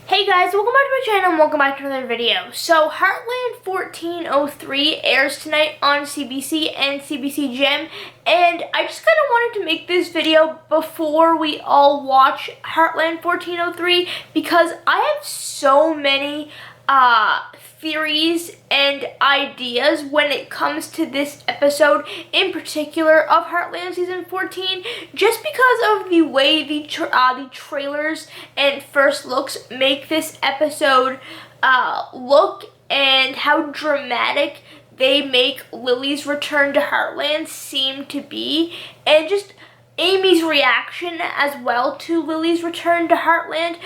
Hey guys, welcome back to my channel and welcome back to another video. So Heartland 1403 airs tonight on CBC and CBC Gem, and I just kind of wanted to make this video before we all watch Heartland 1403 because I have so many theories and ideas when it comes to this episode in particular of Heartland Season 14, just because of the way the trailers and first looks make this episode look and how dramatic they make Lily's return to Heartland seem to be, and just Amy's reaction as well to Lily's return to Heartland.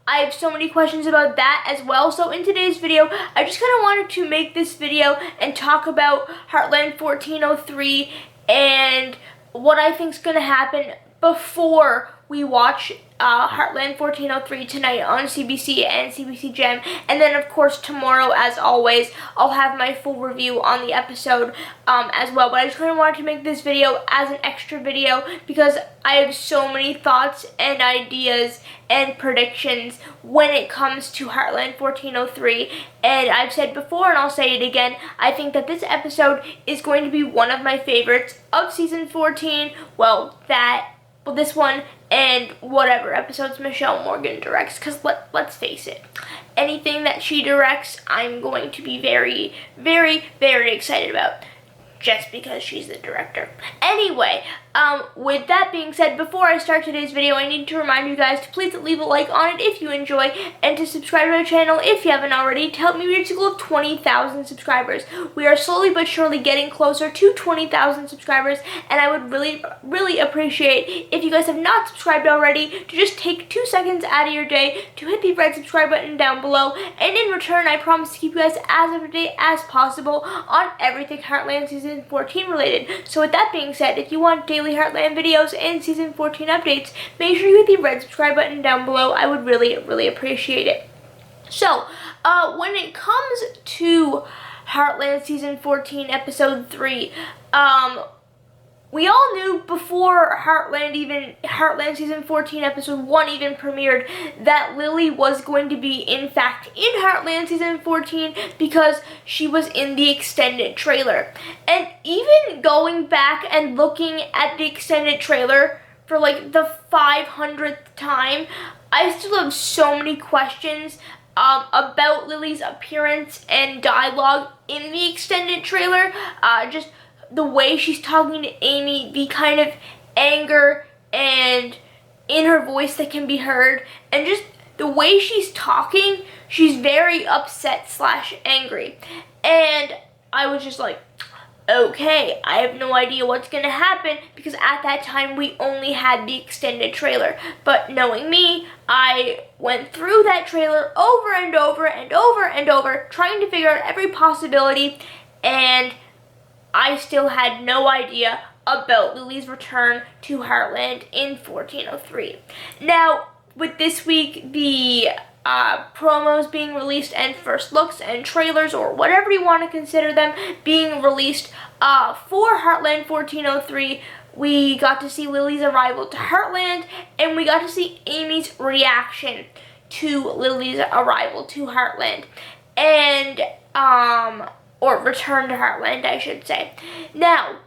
I have so many questions about that as well. So in today's video, I just kind of wanted to make this video and talk about Heartland 1403 and what I think is going to happen before we watch Heartland 1403 tonight on CBC and CBC Gem. And then, of course, tomorrow, as always, I'll have my full review on the episode as well. But I just kind of wanted to make this video as an extra video because I have so many thoughts and ideas and predictions when it comes to Heartland 1403. And I've said before, and I'll say it again, I think that this episode is going to be one of my favorites of Season 14. Well, this one and whatever episodes Michelle Morgan directs, because let's face it, anything that she directs, I'm going to be very, very, very excited about, just because she's the director. Anyway, with that being said, before I start today's video, I need to remind you guys to please leave a like on it if you enjoy, and to subscribe to my channel if you haven't already, to help me reach a goal of 20,000 subscribers. We are slowly but surely getting closer to 20,000 subscribers, and I would really, really appreciate if you guys have not subscribed already to just take 2 seconds out of your day to hit the red subscribe button down below, and in return, I promise to keep you guys as up to date as possible on everything Heartland Season 14 related. So with that being said, if you want daily Heartland videos and Season 14 updates, make sure you hit the red subscribe button down below. I would really, really appreciate it. So, when it comes to Heartland Season 14 Episode 3, we all knew before Heartland Season 14 Episode 1 even premiered that Lily was going to be, in fact, in Heartland Season 14 because she was in the extended trailer. And even going back and looking at the extended trailer for like the 500th time, I still have so many questions about Lily's appearance and dialogue in the extended trailer. Just the way she's talking to Amy, the kind of anger and in her voice that can be heard, and just the way she's talking, she's very upset / angry. And I was just like, okay, I have no idea what's going to happen because at that time we only had the extended trailer. But knowing me, I went through that trailer over and over and over and over, trying to figure out every possibility, and I still had no idea about Lily's return to Heartland in 1403. Now, with this week, the promos being released and first looks and trailers, or whatever you want to consider them, being released for Heartland 1403, we got to see Lily's arrival to Heartland, and we got to see Amy's reaction to Lily's arrival to Heartland. And, or return to Heartland, I should say. Now,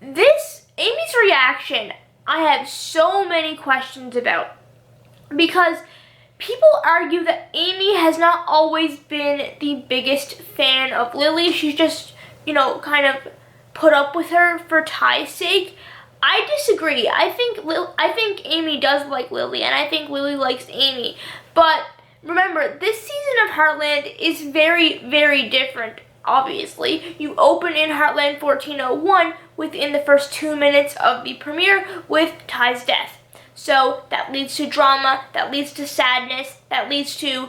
Amy's reaction, I have so many questions about, because people argue that Amy has not always been the biggest fan of Lily. She's just, kind of put up with her for Ty's sake. I disagree. I think Amy does like Lily, and I think Lily likes Amy. But remember, this season of Heartland is very, very different. Obviously, you open in Heartland 1401 within the first 2 minutes of the premiere with Ty's death. So that leads to drama, that leads to sadness, that leads to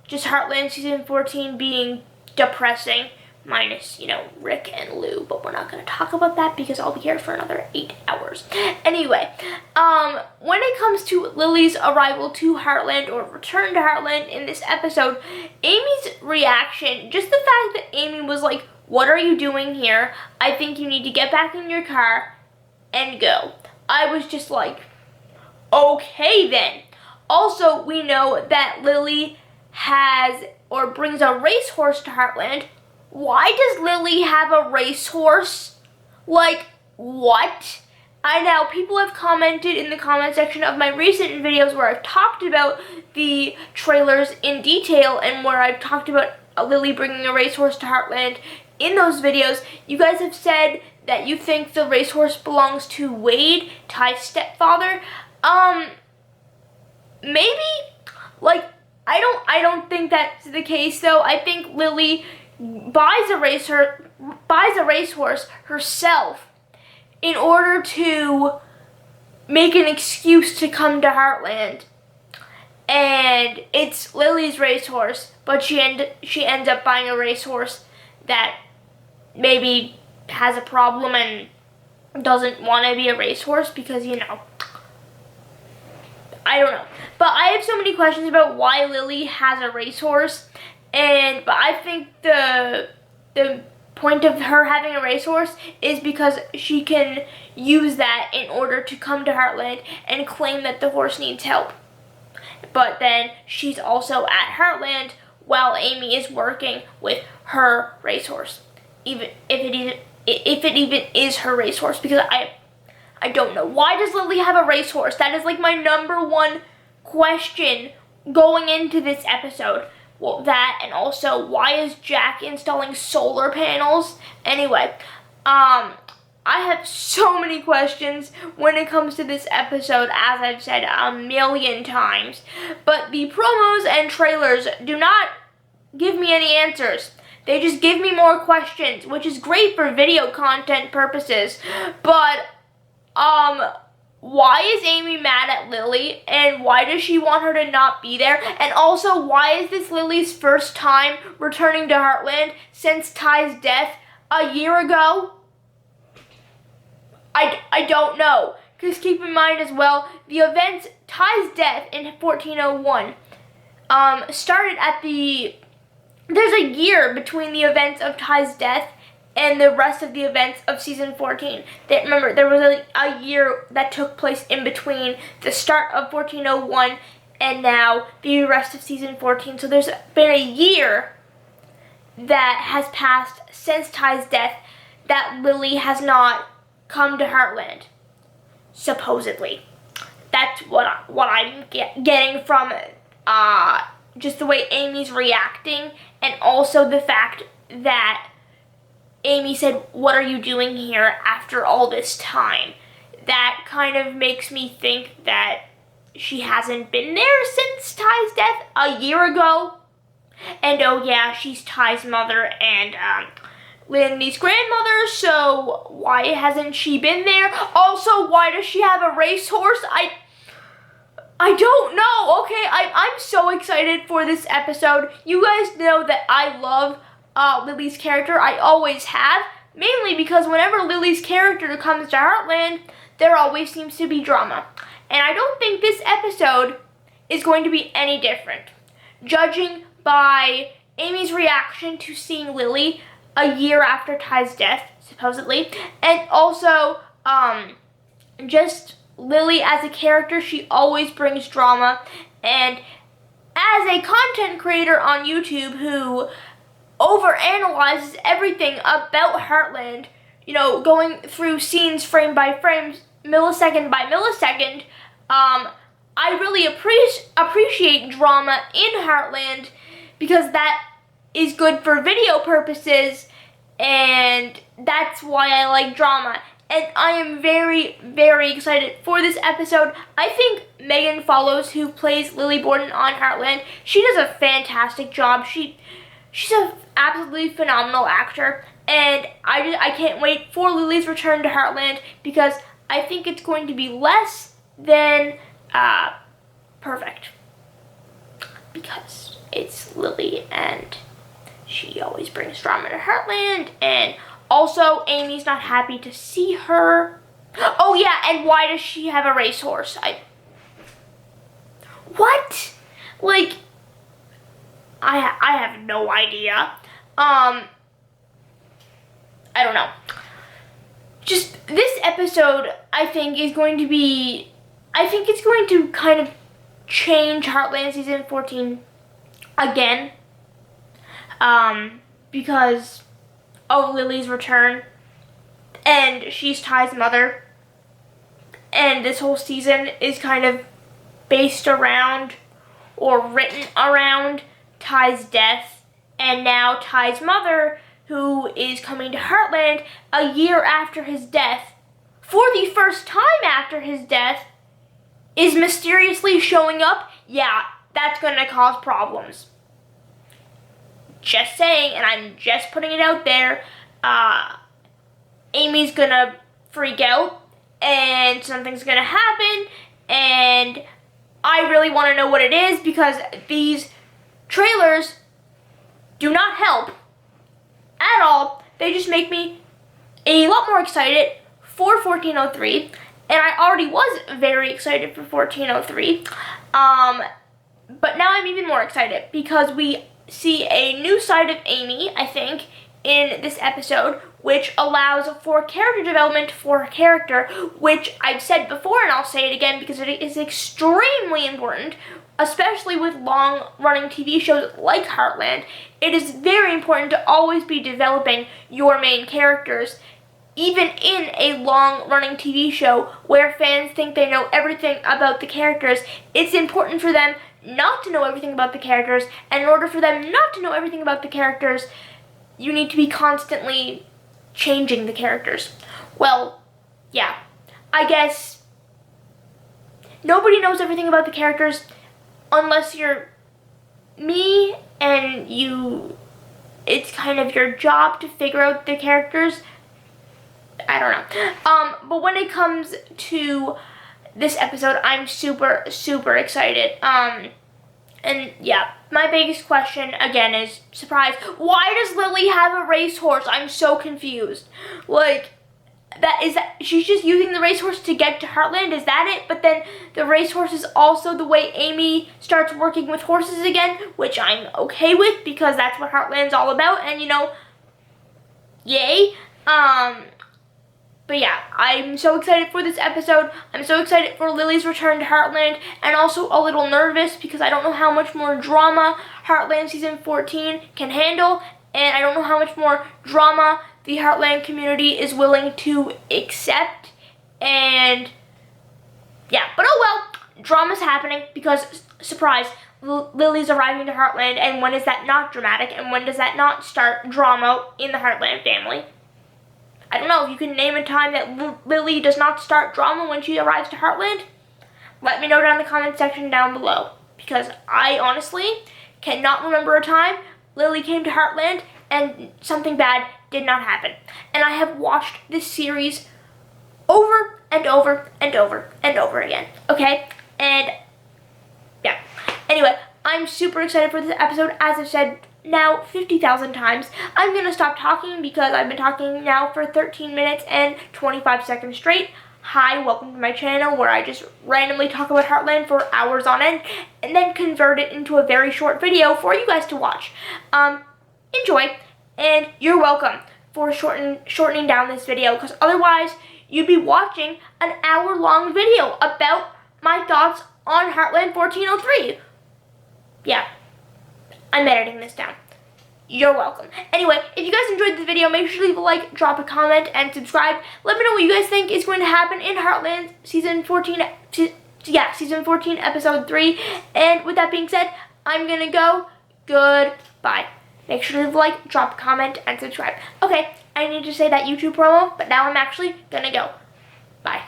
just Heartland Season 14 being depressing, minus, Rick and Lou, but we're not going to talk about that because I'll be here for another 8 hours. Anyway, when it comes to Lily's arrival to Heartland, or return to Heartland in this episode, Amy's reaction, just the fact that Amy was like, "What are you doing here? I think you need to get back in your car and go." I was just like, okay then. Also, we know that Lily has or brings a racehorse to Heartland. Why does Lily have a racehorse? Like, what? I know people have commented in the comment section of my recent videos where I've talked about the trailers in detail and where I've talked about Lily bringing a racehorse to Heartland. In those videos, you guys have said that you think the racehorse belongs to Wade, Ty's stepfather. Maybe, like, I don't think that's the case though. I think Lily buys a racehorse herself in order to make an excuse to come to Heartland. And it's Lily's racehorse, but she ends up buying a racehorse that maybe has a problem and doesn't want to be a racehorse because, you know, I don't know. But I have so many questions about why Lily has a racehorse, but I think the point of her having a racehorse is because she can use that in order to come to Heartland and claim that the horse needs help. But then she's also at Heartland while Amy is working with her racehorse, even if it even is her racehorse, because I don't know. Why does Lily have a racehorse? That is like my #1 question going into this episode. Well, that, and also, why is Jack installing solar panels? Anyway, I have so many questions when it comes to this episode, as I've said a million times. But the promos and trailers do not give me any answers. They just give me more questions, which is great for video content purposes. But, why is Amy mad at Lily, and why does she want her to not be there? And also, why is this Lily's first time returning to Heartland since Ty's death a year ago? I don't know, because keep in mind as well, the events, Ty's death in 1401, started at there's a year between the events of Ty's death and the rest of the events of season 14. Remember, there was a year that took place in between the start of 1401 and now the rest of season 14. So there's been a year that has passed since Ty's death that Lily has not come to Heartland, supposedly. That's what I'm getting from just the way Amy's reacting, and also the fact that Amy said, "What are you doing here after all this time?" That kind of makes me think that she hasn't been there since Ty's death a year ago. And oh yeah, she's Ty's mother and Lindy's grandmother, so why hasn't she been there? Also, why does she have a racehorse? I don't know. Okay, I'm so excited for this episode. You guys know that I love Lily's character. I always have, mainly because whenever Lily's character comes to Heartland, there always seems to be drama. And I don't think this episode is going to be any different. Judging by Amy's reaction to seeing Lily a year after Ty's death, supposedly, and also just Lily as a character, she always brings drama, and as a content creator on YouTube who overanalyzes everything about Heartland, you know, going through scenes frame by frame, millisecond by millisecond, I really appreciate drama in Heartland because that is good for video purposes, and that's why I like drama. And I am very, very excited for this episode. I think Megan Follows, who plays Lily Borden on Heartland, she does a fantastic job. She's an absolutely phenomenal actor, and I can't wait for Lily's return to Heartland because I think it's going to be less than perfect, because it's Lily and she always brings drama to Heartland, and also Amy's not happy to see her. Oh yeah, and why does she have a racehorse? What? Like, I have no idea. I don't know. Just this episode, I think, is going to be, I think it's going to kind of change Heartland season 14 again because of Lily's return, and she's Ty's mother, and this whole season is kind of based around or written around Ty's death, and now Ty's mother, who is coming to Heartland a year after his death, for the first time after his death, is mysteriously showing up. Yeah, that's gonna cause problems. Just saying, and I'm just putting it out there. Amy's gonna freak out, and something's gonna happen, and I really want to know what it is, because these trailers do not help at all. They just make me a lot more excited for 1403, and I already was very excited for 1403, but now I'm even more excited because we see a new side of Amy, I think, in this episode, which allows for character development for her character, which I've said before and I'll say it again because it is extremely important, especially with long-running TV shows like Heartland. It is very important to always be developing your main characters, even in a long-running TV show where fans think they know everything about the characters. It's important for them not to know everything about the characters, and in order for them not to know everything about the characters, you need to be constantly changing the characters. Well, yeah, I guess nobody knows everything about the characters unless you're me, and it's kind of your job to figure out the characters. I don't know. But when it comes to this episode, I'm super, super excited. And yeah, my biggest question again is, surprise, why does Lily have a racehorse? I'm so confused. Like, she's just using the racehorse to get to Heartland, is that it? But then the racehorse is also the way Amy starts working with horses again, which I'm okay with because that's what Heartland's all about, and yay. But yeah, I'm so excited for this episode. I'm so excited for Lily's return to Heartland, and also a little nervous because I don't know how much more drama Heartland Season 14 can handle, and I don't know how much more drama the Heartland community is willing to accept, and yeah, but oh well, drama's happening because, surprise, Lily's arriving to Heartland, and when is that not dramatic, and when does that not start drama in the Heartland family? I don't know, if you can name a time that Lily does not start drama when she arrives to Heartland, let me know down in the comment section down below, because I honestly cannot remember a time Lily came to Heartland and something bad did not happen. And I have watched this series over and over and over and over again, okay? And yeah, anyway, I'm super excited for this episode. As I've said now 50,000 times, I'm gonna stop talking because I've been talking now for 13 minutes and 25 seconds straight. Hi, welcome to my channel where I just randomly talk about Heartland for hours on end and then convert it into a very short video for you guys to watch. Enjoy, and you're welcome for shortening down this video, because otherwise you'd be watching an hour-long video about my thoughts on Heartland 1403. Yeah, I'm editing this down. You're welcome. Anyway, if you guys enjoyed this video, make sure to leave a like, drop a comment, and subscribe. Let me know what you guys think is going to happen in Heartland Season 14, Season 14, Episode 3. And with that being said, I'm gonna go. Goodbye. Make sure to leave a like, drop a comment, and subscribe. Okay, I need to say that YouTube promo, but now I'm actually gonna go. Bye.